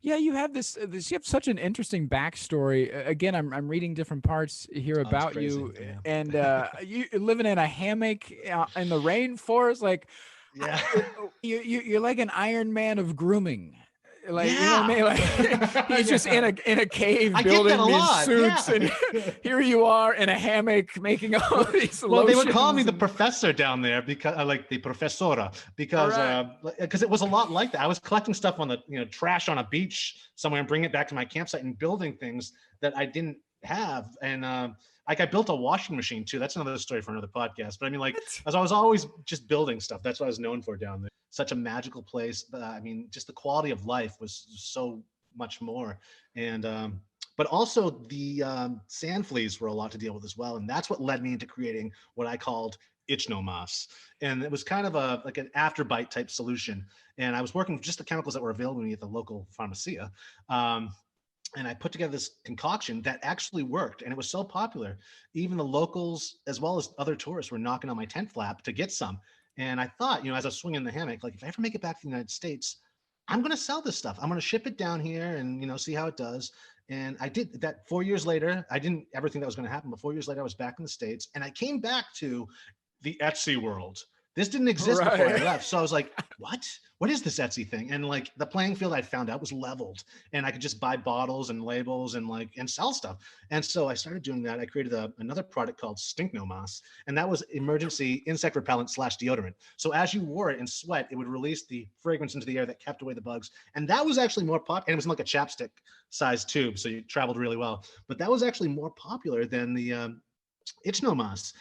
Yeah, you have you have such an interesting backstory. Again, I'm reading different parts here Oh, it's about crazy. you, Yeah. and you living in a hammock in the rainforest. Like, Yeah. you're like an Iron Man of grooming. Like, you know what I Yeah. mean? Like, he's just Yeah. in a cave I get that a building these lot. suits, Yeah. and here you are in a hammock making all Well, these well, they would call me lotions the and professor down there because like the professora right, because it was a lot like that. I was collecting stuff on the trash on a beach somewhere and bringing it back to my campsite and building things that I didn't have. And like I built a washing machine too. That's another story for another podcast. But I mean, like what? as I was always just building stuff. That's what I was known for down there. Such a magical place. I mean, just the quality of life was so much more. And but also the sand fleas were a lot to deal with as well, and that's what led me into creating what I called ichnomas. And it was kind of a like an afterbite type solution. And I was working with just the chemicals that were available to me at the local pharmacia. Um, and I put together this concoction that actually worked, and it was so popular. Even the locals, as well as other tourists, were knocking on my tent flap to get some. And I thought, as I was swinging the hammock, like if I ever make it back to the United States, I'm going to sell this stuff. I'm going to ship it down here and see how it does. And I did that 4 years later. I didn't ever think that was going to happen, but 4 years later, I was back in the States, and I came back to the Etsy world. This didn't exist before I Right. left. So I was like, what? What is this Etsy thing? And like the playing field I found out was leveled, and I could just buy bottles and labels and sell stuff. And so I started doing that. I created another product called Stinknomas, and that was emergency insect repellent slash deodorant. So as you wore it and sweat, it would release the fragrance into the air that kept away the bugs. And that was actually more popular. And it was in like a chapstick size tube, so you traveled really well. But that was actually more popular than the Ichnomas.